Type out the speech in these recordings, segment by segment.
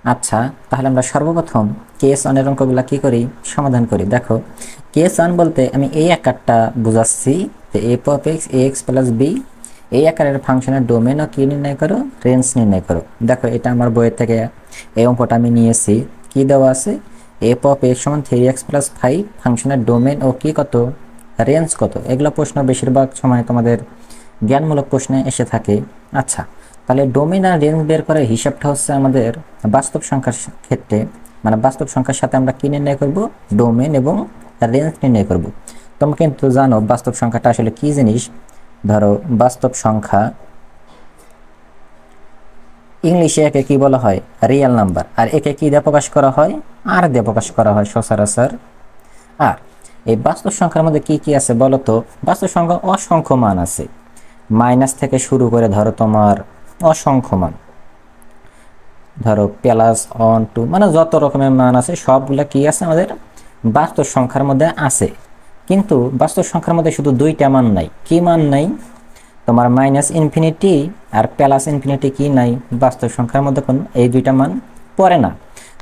আচ্ছা, তাহলে আমরা সর্বপ্রথম কেস ওয়ানের অঙ্কগুলা কি করি, সমাধান করি। দেখো, কেস ওয়ান বলতে আমি এই আকারটা বুঝাচ্ছি যে F of X A X plus B, এই আকারের ফাংশনের ডোমেন ও কি নির্ণয় করো, রেঞ্জ নির্ণয় করো। দেখো, এটা আমার বইয়ের থেকে এই অঙ্কটা আমি নিয়েছি। কি দেওয়া আছে, এফ অফ এক্স সমান 3x প্লাস 5, ফাংশনের ডোমেন ও কি কত, রেঞ্জ কত। এগুলো প্রশ্ন বেশিরভাগ সময় তোমাদের জ্ঞানমূলক প্রশ্নে এসে থাকে। আচ্ছা, তাহলে ডোমেন আর রেঞ্জ বের করার হিসাবটা হচ্ছে আমাদের বাস্তব সংখ্যার ক্ষেত্রে, মানে বাস্তব সংখ্যার সাথে আমরা কি নির্ণয় করব, ডোমেন এবং রেঞ্জ নির্ণয় করব। তোমরা কিন্তু জানো বাস্তব সংখ্যাটা আসলে কি জিনিস। ধরো, বাস্তব সংখ্যা ইংলিশে একে কি বলা হয়, রিয়েল নাম্বার, আর একে কি দিয়ে প্রকাশ করা হয়, আর দিয়ে প্রকাশ করা হয় সচরাচর। আর এই বাস্তব সংখ্যার মধ্যে কি কি আছে বলো তো। বাস্তব সংখ্যা অসংখ্য মান আছে, মাইনাস থেকে শুরু করে ধরো তোমার অসংখ্য মান, ধরো প্লাস 1 2, মানে যত রকমের মান আছে সবগুলা কি আছে আমাদের বাস্তব সংখ্যার মধ্যে আছে। কিন্তু বাস্তব সংখ্যার মধ্যে শুধু দুইটা মান নাই। কি মান নাই, তোমার মাইনাস ইনফিনিটি আর প্লাস ইনফিনিটি কি নাই, বাস্তব সংখ্যার মধ্যে কোন এই দুইটা মান পড়ে না।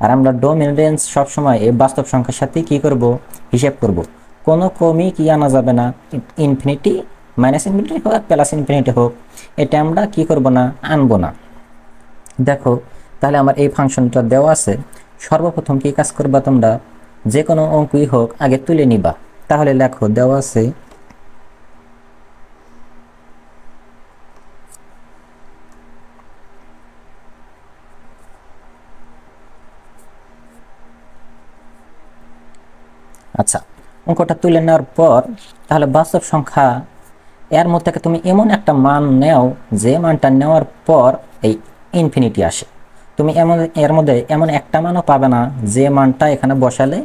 আর আমরা ডোমেন রেঞ্জ সবসময় এই বাস্তব সংখ্যার সাথে কি করব, হিসাব করব। কোনো ক্রমই কি আনা যাবে না, ইনফিনিটি মাইনাস ইনফিনিটি হোক আর প্লাস ইনফিনিটি হোক, এটা আমরা কি করব না, আনবো না। দেখো, তাহলে আমার এই ফাংশনটা দেওয়া আছে। সর্বপ্রথম কি কাজ করবা তোমরা, যে কোনো অঙ্কই হোক আগে তুলে নিবা। তাহলে লেখো, দেওয়া আছে আচ্ছা, অঙ্কটা তুলে নেওয়ার পর তাহলে বাস্তব সংখ্যা এর মধ্যে থেকে তুমি এমন একটা মান নেও যে মানটা নেওয়ার পর এই ইনফিনিটি আসে। তুমি এর মধ্যে এমন একটা মানও পাবে না যে মানটা এখানে বসালে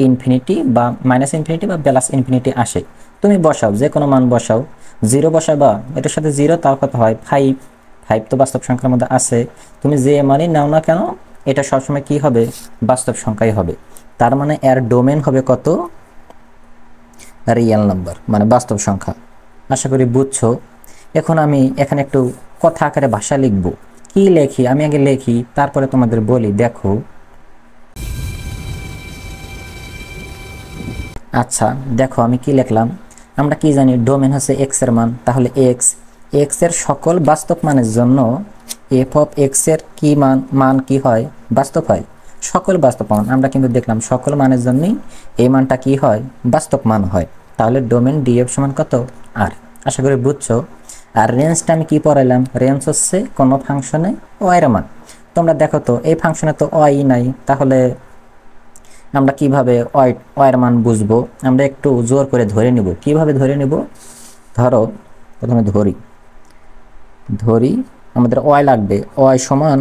ইনফিনিটি বা মাইনাস ইনফিনিটি বা প্লাস ইনফিনিটি আসে। তুমি বসাও, যে কোনো মান বসাও, 0 বসাবা, এটার সাথে 0 তাও কত হয় 5, 5 তো বাস্তব সংখ্যার মধ্যে আছে। তুমি যে মানই নাও না কেন, এটা সবসময় কি হবে, বাস্তব সংখ্যাই হবে। তার মানে এর ডোমেন হবে কত, রিয়েল নাম্বার, মানে বাস্তব সংখ্যা। আশা করি বুঝছো। এখন আমি এখানে একটু কথা আকারে ভাষা লিখব। কি লেখি, আমি আগে লেখি তারপরে তোমাদের বলি। দেখো, আচ্ছা দেখো আমি কি লিখলাম। আমরা কি জানি, ডোমেন হচ্ছে এক্স এর মান, তাহলে এক্স, এক্স এর সকল বাস্তব মানের জন্য এফ অফ এক্স এর কি মান কি হয়, বাস্তব হয়। সকল বাস্তব মান, আমরা কিন্তু দেখলাম সকল মানের জন্যই এই মানটা কি হয়, বাস্তব মান হয়। তাহলে ডোমেন ডিএফ সমান কত, আর। আশা করি বুঝছো। আর রেঞ্জটা আমি কি পড়াইলাম, রেঞ্জ হচ্ছে কোনো ফাংশনে ওয়াই এর মান। তোমরা দেখো তো এই ফাংশনে তো ওয়াই নাই, তাহলে আমরা কিভাবে ওয়াই এর মান বুঝবো। আমরা একটু জোর করে ধরে নিব। কিভাবে ধরে নিব, ধরো প্রথমে ধরি আমাদের ওয়াই লাগবে, ওয়াই সমান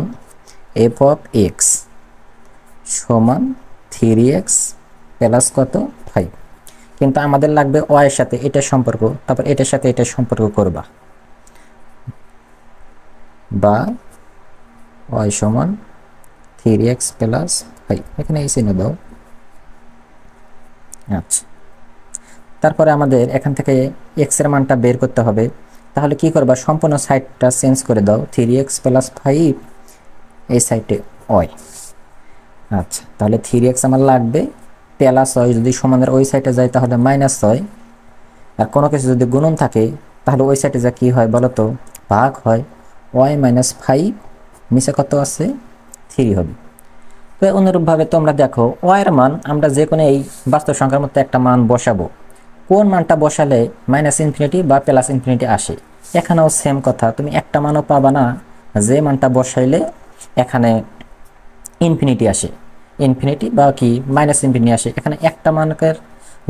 এফ অফ এক্স সমান 3x প্লাস কত 5। কিন্তু আমাদের লাগবে ওয়াই এর সাথে এটার সম্পর্ক, তারপর এটার সাথে এটার সম্পর্ক করবা, বা ওয়াই সমান 3x প্লাস 5, এখানে এই চিহ্ন দাও। আচ্ছা, তারপরে আমাদের এখান থেকে এক্স এর মানটা বের করতে হবে। তাহলে কি করবা, সম্পূর্ণ সাইডটা চেঞ্জ করে দাও, 3x প্লাস 5 এই সাইডে ওয়াই। আচ্ছা, তাহলে 3x আমার লাগবে, প্লাস হয় যদি সমানের ওই সাইডে যায় তাহলে মাইনাস হয়, আর কোনো কিছু যদি গুণন থাকে তাহলে ওই সাইডে যা কি হয় বলো তো, ভাগ হয়। ওয়াই মাইনাস 5 নিচে কত আছে, 3 হবে। তো অনুরূপভাবে তোমরা দেখো, ওয়াই এর মান আমরা যে কোনো এই বাস্তব সংখ্যার মধ্যে একটা মান বসাবো, কোন মানটা বসালে মাইনাস ইনফিনিটি বা প্লাস ইনফিনিটি আসে। এখানেও সেম কথা, তুমি একটা মানও পাবা না যে মানটা বসাইলে এখানে ইনফিনিটি আসে, ইনফিনিটি বা কি মাইনাস ইনফিনিটি আসে। এখানে একটা মানের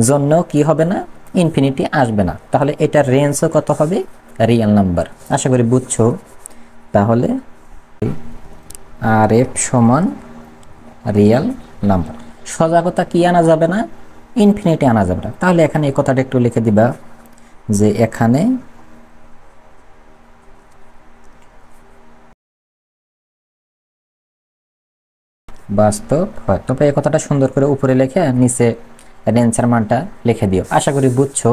জন্য কি হবে না, ইনফিনিটি আসবে না। তাহলে এটার রেঞ্জও কত হবে, রিয়েল নাম্বার। আশা করি বুঝছো। তাহলে আর এফ সমান রিয়েল নাম্বার। সজাগতা কি আনা যাবে না, ইনফিনিটি আনা যাবে না। তাহলে এখানে এই কথাটা একটু লিখে দিবা যে এখানে বাস্তব হয়। তবে এই কথাটা সুন্দর করে উপরে লিখে নিচে রেঞ্জের মানটা লিখে দিও। আশা করি বুঝছো।